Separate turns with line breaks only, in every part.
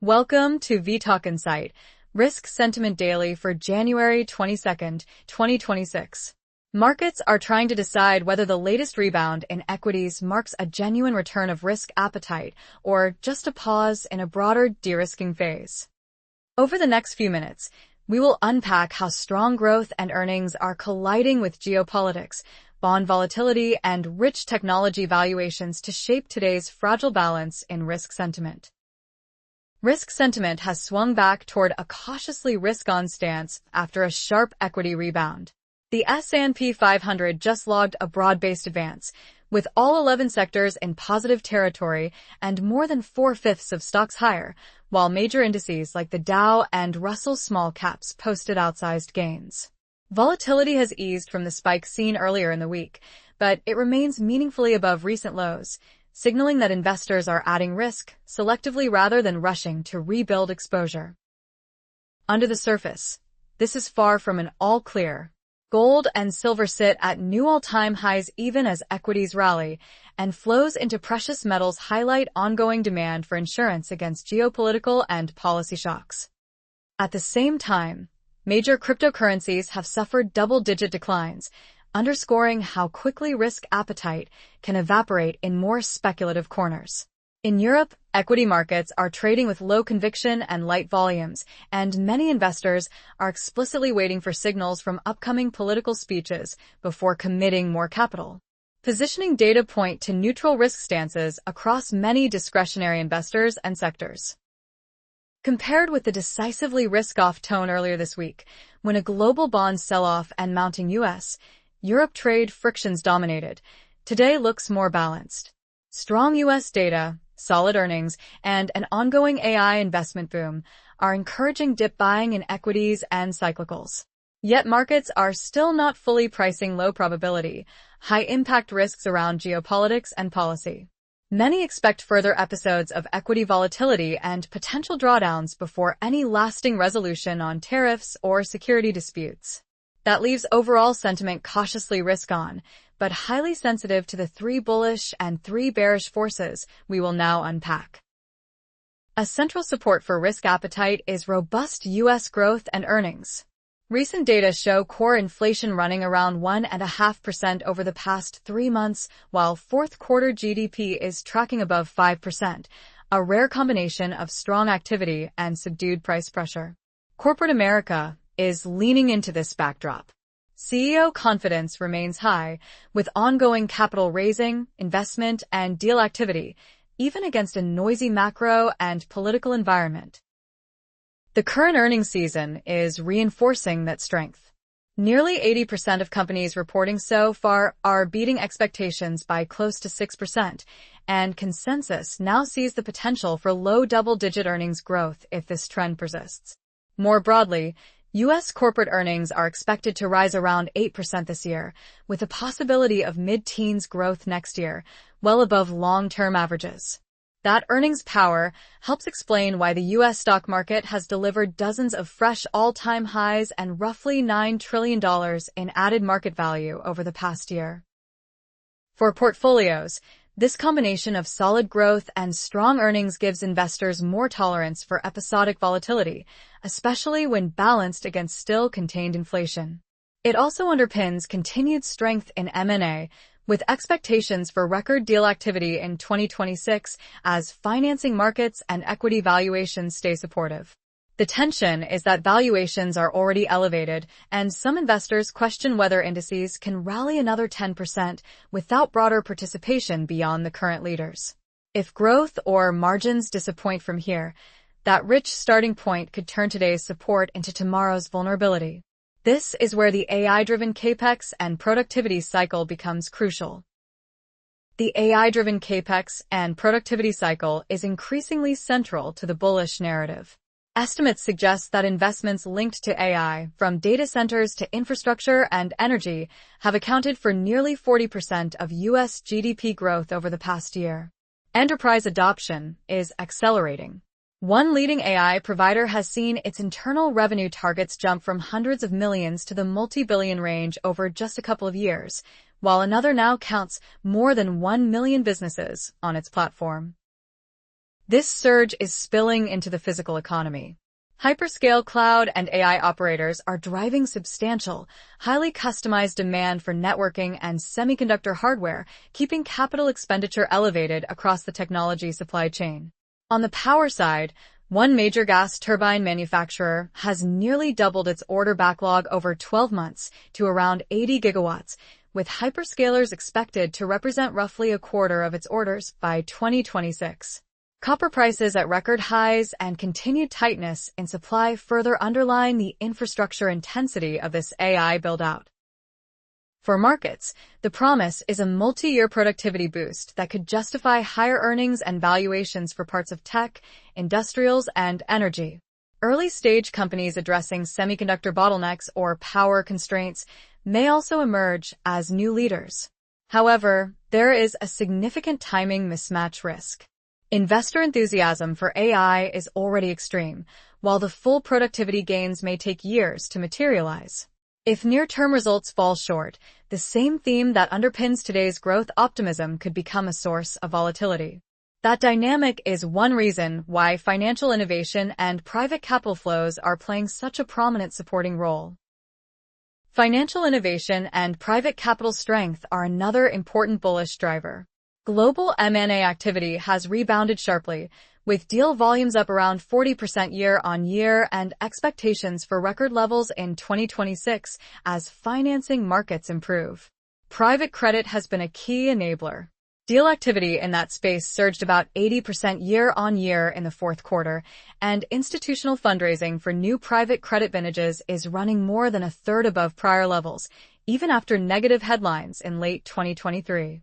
Welcome to vTalkInsight, Risk Sentiment Daily for January 22nd, 2026. Markets are trying to decide whether the latest rebound in equities marks a genuine return of risk appetite or just a pause in a broader de-risking phase. Over the next few minutes, we will unpack how strong growth and earnings are colliding with geopolitics, bond volatility, and rich technology valuations to shape today's fragile balance in risk sentiment. Risk sentiment has swung back toward a cautiously risk-on stance after a sharp equity rebound. The S&P 500 just logged a broad-based advance, with all 11 sectors in positive territory and more than 4/5 of stocks higher, while major indices like the Dow and Russell small caps posted outsized gains. Volatility has eased from the spike seen earlier in the week, but it remains meaningfully above recent lows, signaling that investors are adding risk selectively rather than rushing to rebuild exposure. Under the surface, this is far from an all clear. Gold and silver sit at new all-time highs even as equities rally, and flows into precious metals highlight ongoing demand for insurance against geopolitical and policy shocks. At the same time, major cryptocurrencies have suffered double-digit declines, underscoring how quickly risk appetite can evaporate in more speculative corners. In Europe, equity markets are trading with low conviction and light volumes, and many investors are explicitly waiting for signals from upcoming political speeches before committing more capital. Positioning data point to neutral risk stances across many discretionary investors and sectors. Compared with the decisively risk-off tone earlier this week, when a global bond sell-off and mounting Europe trade frictions dominated, today looks more balanced. Strong U.S. data, solid earnings, and an ongoing AI investment boom are encouraging dip buying in equities and cyclicals. Yet markets are still not fully pricing low probability, high-impact risks around geopolitics and policy. Many expect further episodes of equity volatility and potential drawdowns before any lasting resolution on tariffs or security disputes. That leaves overall sentiment cautiously risk-on, but highly sensitive to the 3 bullish and 3 bearish forces we will now unpack. A central support for risk appetite is robust U.S. growth and earnings. Recent data show core inflation running around 1.5% over the past 3 months, while fourth quarter GDP is tracking above 5%, a rare combination of strong activity and subdued price pressure. Corporate America is leaning into this backdrop. CEO confidence remains high, with ongoing capital raising, investment, and deal activity, even against a noisy macro and political environment. The current earnings season is reinforcing that strength. Nearly 80% of companies reporting so far are beating expectations by close to 6%, and consensus now sees the potential for low double-digit earnings growth if this trend persists. More broadly, U.S. corporate earnings are expected to rise around 8% this year, with a possibility of mid-teens growth next year, well above long-term averages. That earnings power helps explain why the U.S. stock market has delivered dozens of fresh all-time highs and roughly $9 trillion in added market value over the past year. For portfolios, this combination of solid growth and strong earnings gives investors more tolerance for episodic volatility, especially when balanced against still contained inflation. It also underpins continued strength in M&A, with expectations for record deal activity in 2026 as financing markets and equity valuations stay supportive. The tension is that valuations are already elevated, and some investors question whether indices can rally another 10% without broader participation beyond the current leaders. If growth or margins disappoint from here, that rich starting point could turn today's support into tomorrow's vulnerability. This is where the AI-driven capex and productivity cycle becomes crucial. The AI-driven capex and productivity cycle is increasingly central to the bullish narrative. Estimates suggest that investments linked to AI, from data centers to infrastructure and energy, have accounted for nearly 40% of U.S. GDP growth over the past year. Enterprise adoption is accelerating. One leading AI provider has seen its internal revenue targets jump from hundreds of millions to the multi-billion range over just a couple of years, while another now counts more than 1 million businesses on its platform. This surge is spilling into the physical economy. Hyperscale cloud and AI operators are driving substantial, highly customized demand for networking and semiconductor hardware, keeping capital expenditure elevated across the technology supply chain. On the power side, one major gas turbine manufacturer has nearly doubled its order backlog over 12 months to around 80 gigawatts, with hyperscalers expected to represent roughly a quarter of its orders by 2026. Copper prices at record highs and continued tightness in supply further underline the infrastructure intensity of this AI build-out. For markets, the promise is a multi-year productivity boost that could justify higher earnings and valuations for parts of tech, industrials, and energy. Early-stage companies addressing semiconductor bottlenecks or power constraints may also emerge as new leaders. However, there is a significant timing mismatch risk. Investor enthusiasm for AI is already extreme, while the full productivity gains may take years to materialize. If near-term results fall short, the same theme that underpins today's growth optimism could become a source of volatility. That dynamic is one reason why financial innovation and private capital flows are playing such a prominent supporting role. Financial innovation and private capital strength are another important bullish driver. Global M&A activity has rebounded sharply, with deal volumes up around 40% year-on-year and expectations for record levels in 2026 as financing markets improve. Private credit has been a key enabler. Deal activity in that space surged about 80% year-on-year in the fourth quarter, and institutional fundraising for new private credit vintages is running more than a third above prior levels, even after negative headlines in late 2023.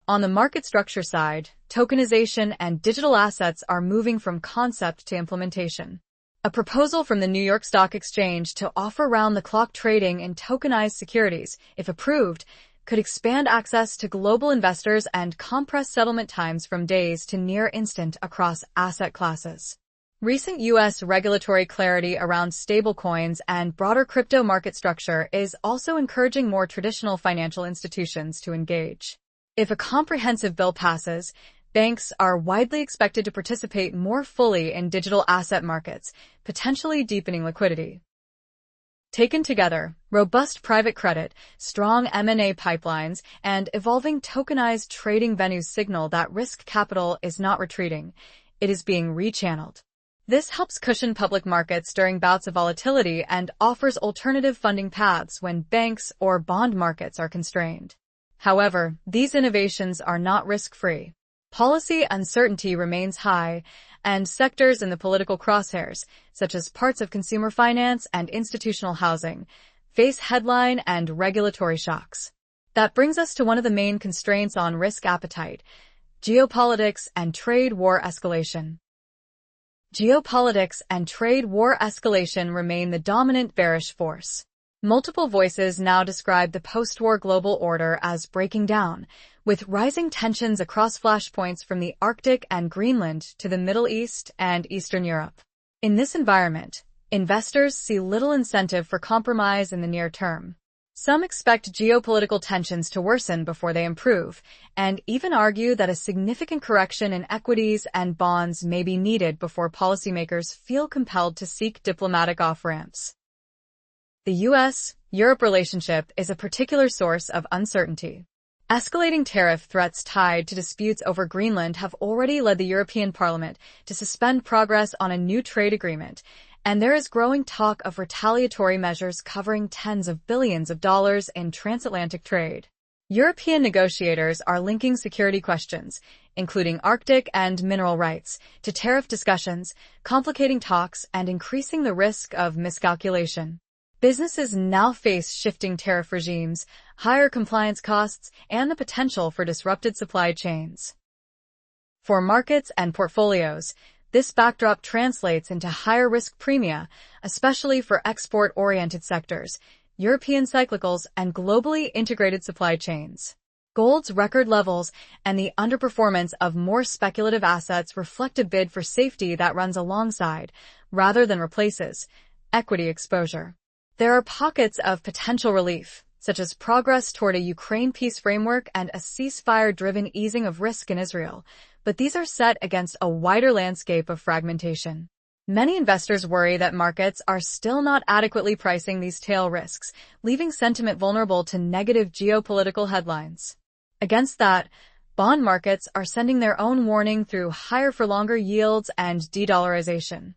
On the market structure side, tokenization and digital assets are moving from concept to implementation. A proposal from the New York Stock Exchange to offer round-the-clock trading in tokenized securities, if approved, could expand access to global investors and compress settlement times from days to near instant across asset classes. Recent U.S. regulatory clarity around stablecoins and broader crypto market structure is also encouraging more traditional financial institutions to engage. If a comprehensive bill passes, banks are widely expected to participate more fully in digital asset markets, potentially deepening liquidity. Taken together, robust private credit, strong M&A pipelines, and evolving tokenized trading venues signal that risk capital is not retreating, it is being rechanneled. This helps cushion public markets during bouts of volatility and offers alternative funding paths when banks or bond markets are constrained. However, these innovations are not risk-free. Policy uncertainty remains high, and sectors in the political crosshairs, such as parts of consumer finance and institutional housing, face headline and regulatory shocks. That brings us to one of the main constraints on risk appetite: geopolitics and trade war escalation. Geopolitics and trade war escalation remain the dominant bearish force. Multiple voices now describe the post-war global order as breaking down, with rising tensions across flashpoints from the Arctic and Greenland to the Middle East and Eastern Europe. In this environment, investors see little incentive for compromise in the near term. Some expect geopolitical tensions to worsen before they improve, and even argue that a significant correction in equities and bonds may be needed before policymakers feel compelled to seek diplomatic off-ramps. The U.S.-Europe relationship is a particular source of uncertainty. Escalating tariff threats tied to disputes over Greenland have already led the European Parliament to suspend progress on a new trade agreement, and there is growing talk of retaliatory measures covering tens of billions of dollars in transatlantic trade. European negotiators are linking security questions, including Arctic and mineral rights, to tariff discussions, complicating talks and increasing the risk of miscalculation. Businesses now face shifting tariff regimes, higher compliance costs, and the potential for disrupted supply chains. For markets and portfolios, this backdrop translates into higher risk premia, especially for export-oriented sectors, European cyclicals, and globally integrated supply chains. Gold's record levels and the underperformance of more speculative assets reflect a bid for safety that runs alongside, rather than replaces, equity exposure. There are pockets of potential relief, such as progress toward a Ukraine peace framework and a ceasefire-driven easing of risk in Israel, but these are set against a wider landscape of fragmentation. Many investors worry that markets are still not adequately pricing these tail risks, leaving sentiment vulnerable to negative geopolitical headlines. Against that, bond markets are sending their own warning through higher-for-longer yields and de-dollarization.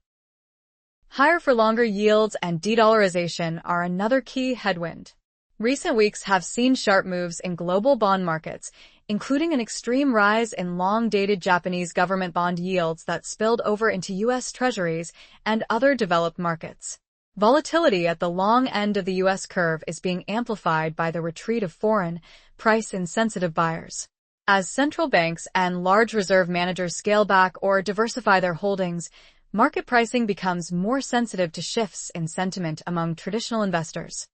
Higher-for-longer yields and de-dollarization are another key headwind. Recent weeks have seen sharp moves in global bond markets, including an extreme rise in long-dated Japanese government bond yields that spilled over into U.S. Treasuries and other developed markets. Volatility at the long end of the U.S. curve is being amplified by the retreat of foreign, price-insensitive buyers. As central banks and large reserve managers scale back or diversify their holdings, market pricing becomes more sensitive to shifts in sentiment among traditional investors.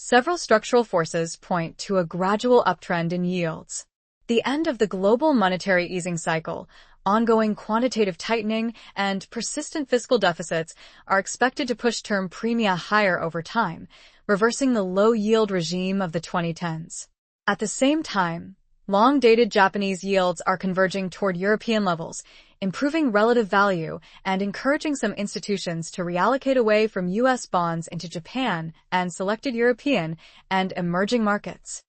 Several structural forces point to a gradual uptrend in yields. The end of the global monetary easing cycle, ongoing quantitative tightening, and persistent fiscal deficits are expected to push term premia higher over time, reversing the low-yield regime of the 2010s. At the same time, long-dated Japanese yields are converging toward European levels, improving relative value and encouraging some institutions to reallocate away from U.S. bonds into Japan and selected European and emerging markets.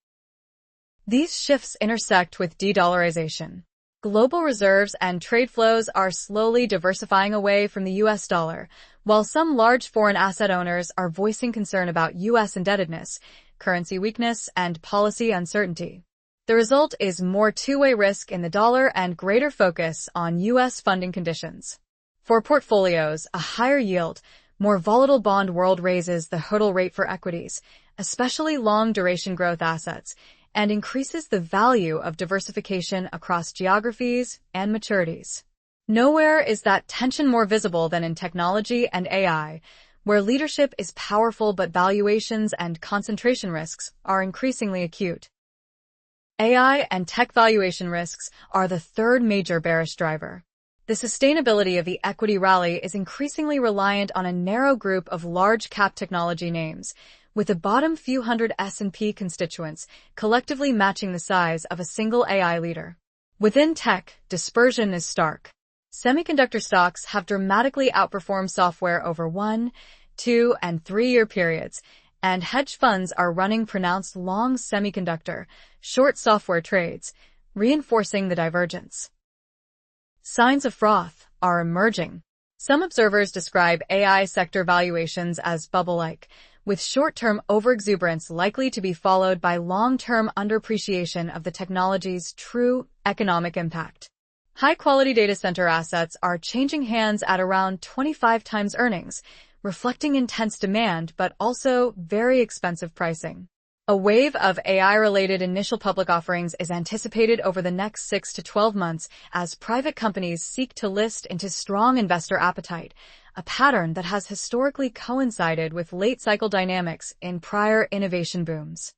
These shifts intersect with de-dollarization. Global reserves and trade flows are slowly diversifying away from the U.S. dollar, while some large foreign asset owners are voicing concern about U.S. indebtedness, currency weakness, and policy uncertainty. The result is more two-way risk in the dollar and greater focus on U.S. funding conditions. For portfolios, a higher yield, more volatile bond world raises the hurdle rate for equities, especially long-duration growth assets, and increases the value of diversification across geographies and maturities. Nowhere is that tension more visible than in technology and AI, where leadership is powerful but valuations and concentration risks are increasingly acute. AI and tech valuation risks are the third major bearish driver. The sustainability of the equity rally is increasingly reliant on a narrow group of large-cap technology names, with the bottom few hundred S&P constituents collectively matching the size of a single AI leader. Within tech, dispersion is stark. Semiconductor stocks have dramatically outperformed software over 1, 2, and 3-year periods, and hedge funds are running pronounced long semiconductor, short software trades, reinforcing the divergence. Signs of froth are emerging. Some observers describe AI sector valuations as bubble-like, with short-term overexuberance likely to be followed by long-term underappreciation of the technology's true economic impact. High-quality data center assets are changing hands at around 25 times earnings, reflecting intense demand but also very expensive pricing. A wave of AI-related initial public offerings is anticipated over the next 6 to 12 months as private companies seek to list into strong investor appetite, a pattern that has historically coincided with late-cycle dynamics in prior innovation booms.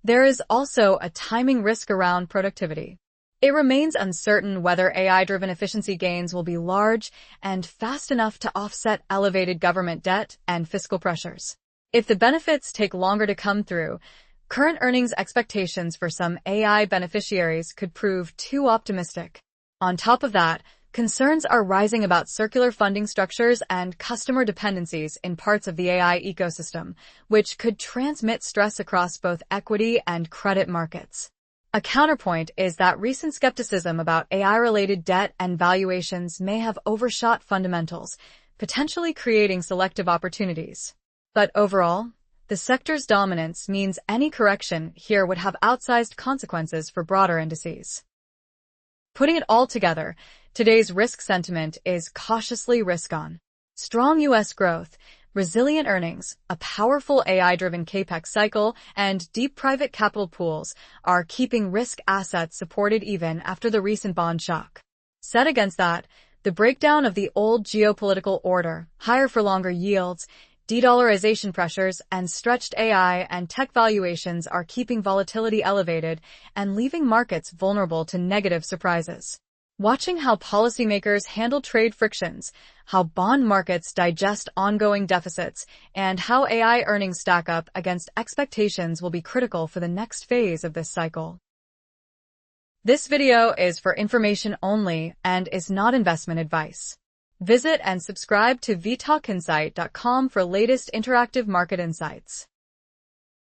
There is also a timing risk around productivity. It remains uncertain whether AI-driven efficiency gains will be large and fast enough to offset elevated government debt and fiscal pressures. If the benefits take longer to come through, current earnings expectations for some AI beneficiaries could prove too optimistic. On top of that, concerns are rising about circular funding structures and customer dependencies in parts of the AI ecosystem, which could transmit stress across both equity and credit markets. A counterpoint is that recent skepticism about AI-related debt and valuations may have overshot fundamentals, potentially creating selective opportunities. But overall, the sector's dominance means any correction here would have outsized consequences for broader indices. Putting it all together, today's risk sentiment is cautiously risk-on. Strong U.S. growth, resilient earnings, a powerful AI-driven capex cycle, and deep private capital pools are keeping risk assets supported even after the recent bond shock. Set against that, the breakdown of the old geopolitical order, higher for longer yields, de-dollarization pressures, and stretched AI and tech valuations are keeping volatility elevated and leaving markets vulnerable to negative surprises. Watching how policymakers handle trade frictions, how bond markets digest ongoing deficits, and how AI earnings stack up against expectations will be critical for the next phase of this cycle. This video is for information only and is not investment advice. Visit and subscribe to vTalkInsight.com for latest interactive market insights.